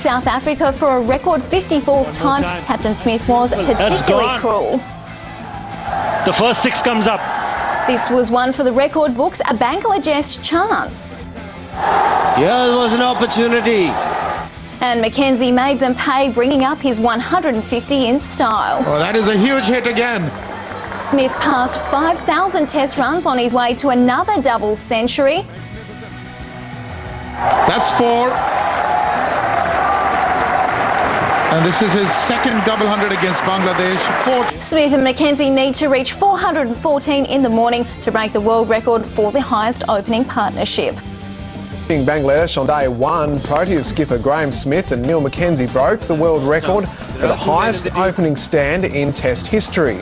South Africa for a record 54th time. Captain Smith was particularly cruel. The first 6 comes up. This was one for the record books, a Bangladesh chance. Yeah, it was an opportunity. And McKenzie made them pay, bringing up his 150 in style. Oh, that is a huge hit again. Smith passed 5,000 test runs on his way to another double century. That's 4. And this is his second double hundred against Bangladesh. 4. Smith and McKenzie need to reach 414 in the morning to break the world record for the highest opening partnership. Bangladesh on day 1, Proteas skipper Graham Smith and Neil McKenzie broke the world record for the highest opening stand in Test history.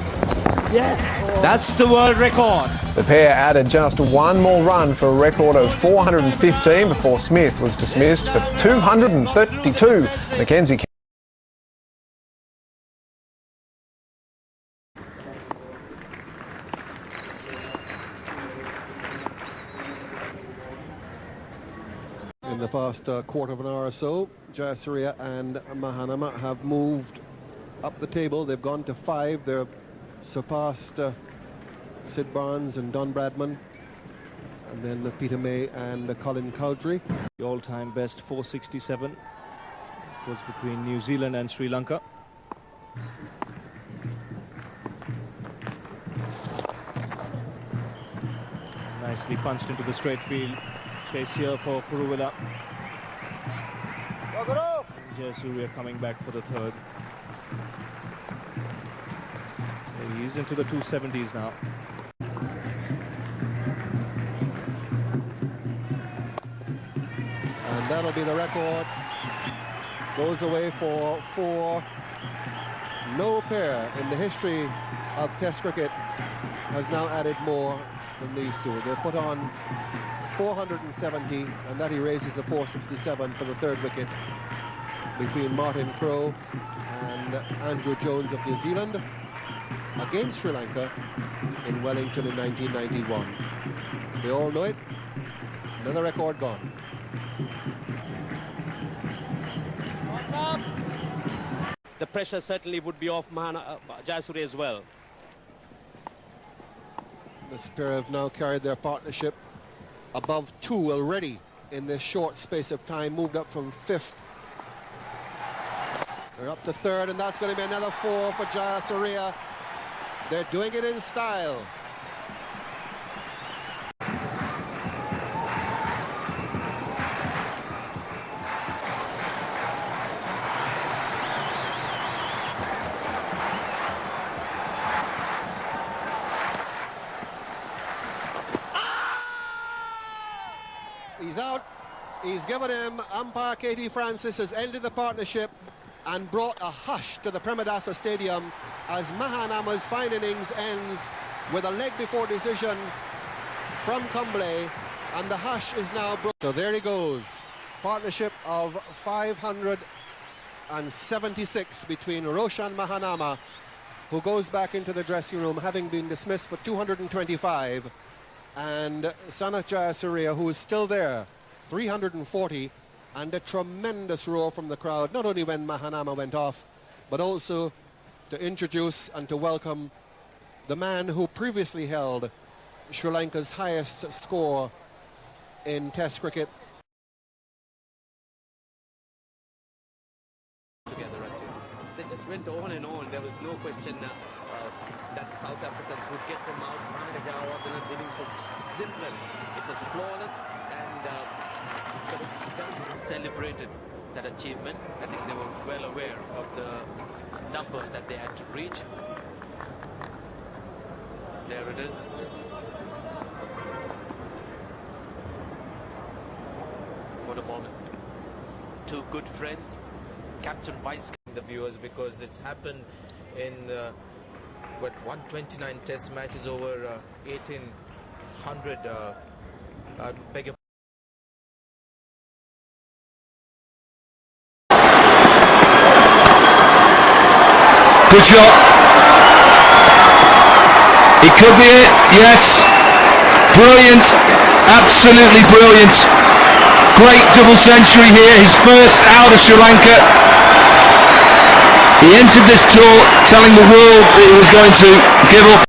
Yes, that's the world record. The pair added just one more run for a record of 415 before Smith was dismissed for 232. McKenzie in the past quarter of an hour or so, Jayasuriya and Mahanama have moved up the table. They've gone to 5. They've surpassed Sid Barnes and Don Bradman, and then Peter May and Colin Cowdrey. The all-time best 467 was between New Zealand and Sri Lanka. Nicely punched into the straight field. Chase here for Kuruvilla. Jayasuriya coming back for the 3rd. So he's into the 270s now. And that'll be the record. Goes away for 4. No pair in the history of Test cricket has now added more than these two. They put on 470, and that erases the 467 for the 3rd wicket between Martin Crowe and Andrew Jones of New Zealand against Sri Lanka in Wellington in 1991. They all know it. Another record gone. The pressure certainly would be off Jayasuriya as well. This pair have now carried their partnership above 2 already in this short space of time, moved up from 5th. They're up to 3rd, and that's going to be another 4 for Jayasuriya. They're doing it in style. He's out. He's given him. Umpire Katie Francis has ended the partnership and brought a hush to the Premadasa Stadium as Mahanama's fine innings ends with a leg before decision from Kumble, and the hush is now broken. So there he goes. Partnership of 576 between Roshan Mahanama, who goes back into the dressing room having been dismissed for 225, and Sanath Jayasuriya, who is still there, 340, and a tremendous roar from the crowd, not only when Mahanama went off, but also to introduce and to welcome the man who previously held Sri Lanka's highest score in Test cricket. Together, they just went on and on. There was no question that the South Africans would get them out. Mankad innings was exemplary. It was flawless, and celebrated that achievement. I think they were well aware of the number that they had to reach. There it is. What a moment. Two good friends, captain vice. The viewers, because it's happened in 129 test matches over 1800. Beg your good shot. It could be it, yes. Brilliant, absolutely brilliant. great double century here, his first out of Sri Lanka. He entered this tour telling the world that he was going to give up.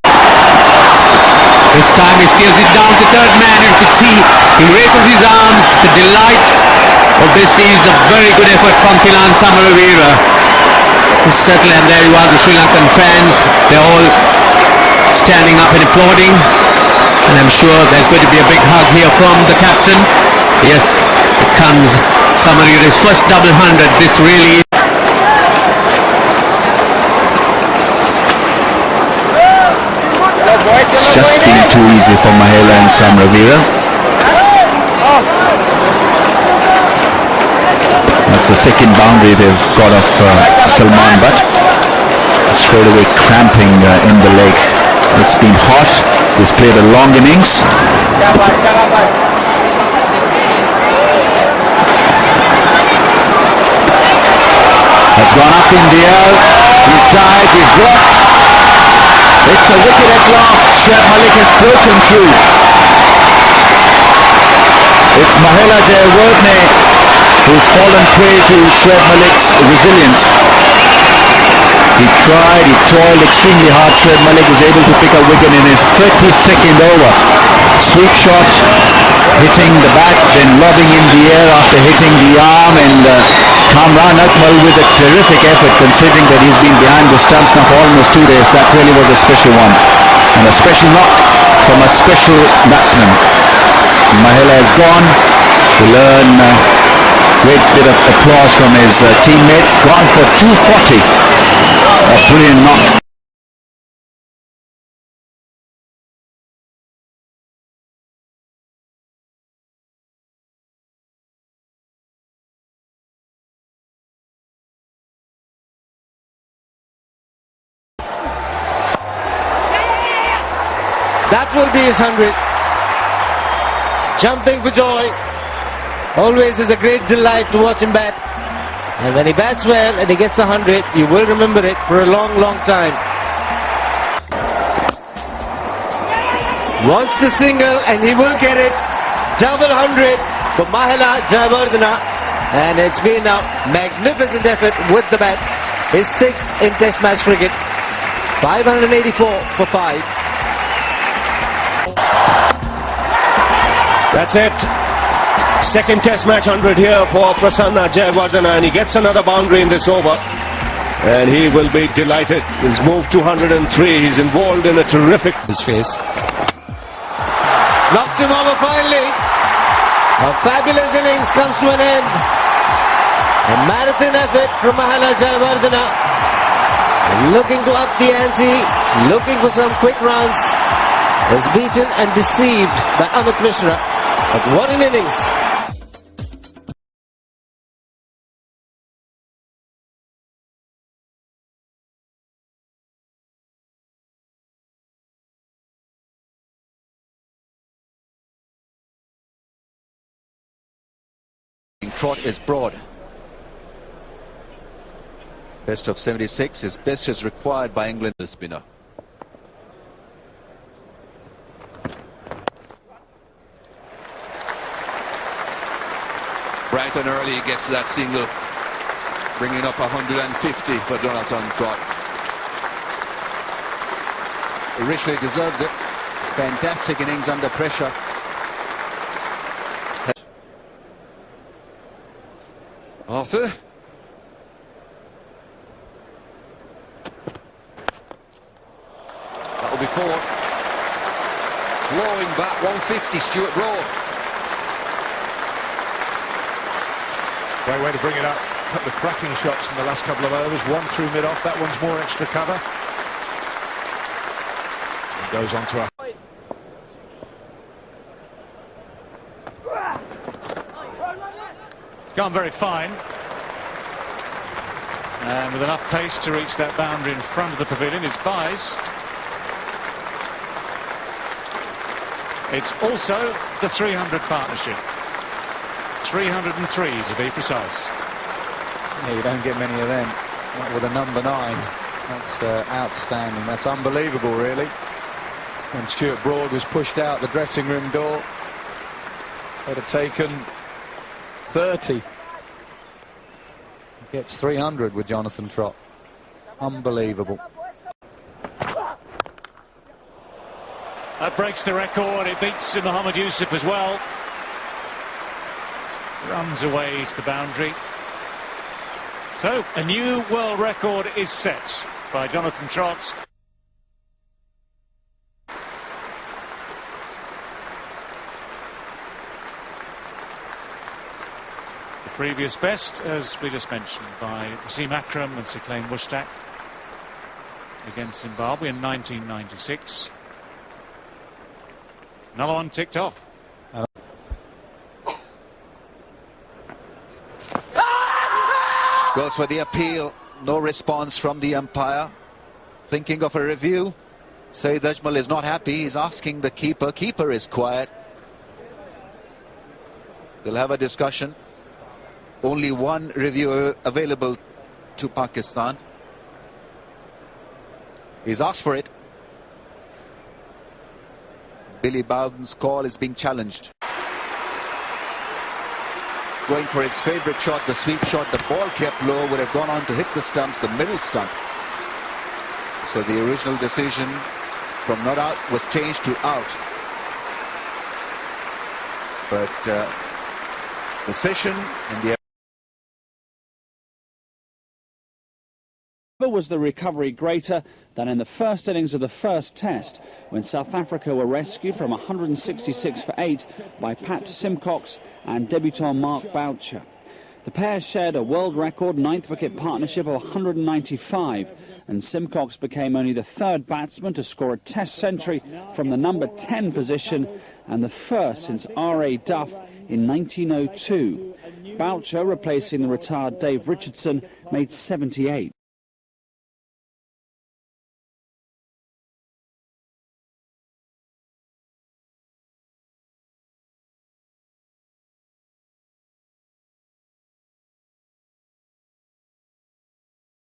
This time he steers it down to third man, and you can see he raises his arms. The delight of this is a very good effort from Thilan Samaravira. Certainly, and there you are, the Sri Lankan fans, they're all standing up and applauding, and I'm sure there's going to be a big hug here from the captain. Yes, it comes Samaravira's first double hundred. This really is. It's just been too easy for Mahela and Samaravira. That's the second boundary they've got of Salman Butt. Straight away cramping in the leg. It's been hot. He's played a long innings. That's gone up in the air. He's tied. He's blocked. It's a wicket at last. Shoaib Malik has broken through. It's Mahela Jayawardene who's fallen prey to Shoaib Malik's resilience. He tried, he toiled extremely hard. Shoaib Malik was able to pick a wicket in his 32nd over. Sweep shot, hitting the bat, then lobbing in the air after hitting the arm, and Kamran Akmal with a terrific effort, considering that he's been behind the stumps now for almost 2 days. That really was a special one, and a special knock from a special batsman. Mahela has gone to learn. Great bit of applause from his teammates. Gone for 240. A brilliant knock. That will be his 100. Jumping for joy. Always is a great delight to watch him bat. And when he bats well and he gets 100, you will remember it for a long, long time. Wants the single and he will get it. Double 100 for Mahela Jayawardene. And it's been a magnificent effort with the bat. His 6th in Test match cricket. 584 for 5. That's it. Second Test match 100 here for Prasanna Jayawardene, and he gets another boundary in this over. And he will be delighted. He's moved to 103. He's involved in a terrific... His face. Knocked him over finally. A fabulous innings comes to an end. A marathon effort from Mahela Jayawardene. Looking to up the ante. Looking for some quick runs. Was beaten and deceived by Amit Mishra. But what an innings. Trot is broad. Best of 76 is best as required by England. The spinner. Bright and early gets that single, bringing up 150 for Jonathan Trott. He richly deserves it. Fantastic innings under pressure. Arthur. That'll be 4. Flowing back 150, Stuart Broad. Great way to bring it up. A couple of cracking shots in the last couple of overs. One through mid-off. That one's more extra cover. And goes on to a... It's gone very fine. And with enough pace to reach that boundary in front of the pavilion, it's buys. It's also the 300 partnership. 303 to be precise. Yeah, you don't get many of them. Not with a number 9. That's outstanding. That's unbelievable, really. And Stuart Broad was pushed out the dressing room door. They'd have taken 30. He gets 300 with Jonathan Trott. Unbelievable. That breaks the record. It beats Mohammed Yusuf as well. Runs away to the boundary. So a new world record is set by Jonathan Trott. The previous best, as we just mentioned, by Wasim Akram and Siklain Mushtaq against Zimbabwe in 1996. Another one ticked off. Goes for the appeal. No response from the umpire. Thinking of a review. Saeed Ajmal is not happy. He's asking the keeper. Keeper is quiet. They'll have a discussion. Only one review available to Pakistan. He's asked for it. Billy Bowden's call is being challenged. Going for his favourite shot, the sweep shot. The ball kept low, would have gone on to hit the stumps, the middle stump. So the original decision from not out was changed to out. But the session in the Was the recovery greater than in the first innings of the first test, when South Africa were rescued from 166 for 8 by Pat Simcox and debutant Mark Boucher. The pair shared a world record 9th wicket partnership of 195, and Simcox became only the third batsman to score a test century from the number 10 position and the first since R.A. Duff in 1902. Boucher, replacing the retired Dave Richardson, made 78.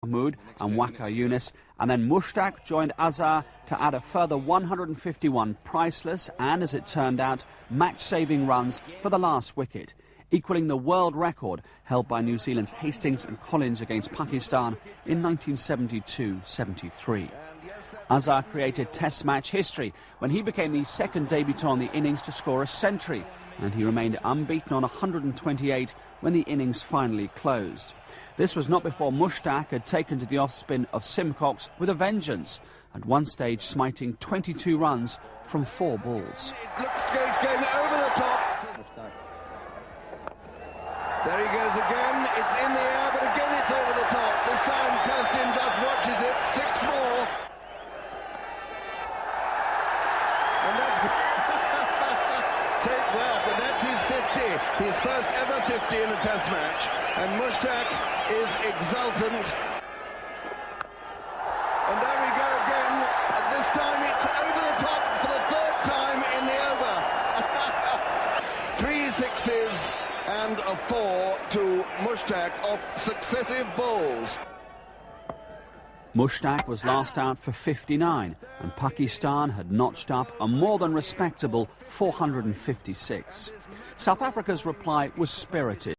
Mahmood and Waqar Younis, and then Mushtaq joined Azhar to add a further 151 priceless and, as it turned out, match-saving runs for the last wicket, equalling the world record held by New Zealand's Hastings and Collins against Pakistan in 1972-73. Azhar created Test match history when he became the second debutant in the innings to score a century, and he remained unbeaten on 128 when the innings finally closed. This was not before Mushtaq had taken to the off-spin of Simcox with a vengeance, at one stage smiting 22 runs from 4 balls. It looks going over the top. There he goes again. It's in the air, but again it's over the top. This time Kirsten just watches it. 6 more. And that's... Take that, and that's his 50. His first ever 50 in a test match. And Mushtaq is exultant. And there we go again. And this time it's over the top for the 3rd time in the over. 3 sixes and a 4 to Mushtaq off successive balls. Mushtaq was last out for 59, and Pakistan had notched up a more than respectable 456. South Africa's reply was spirited.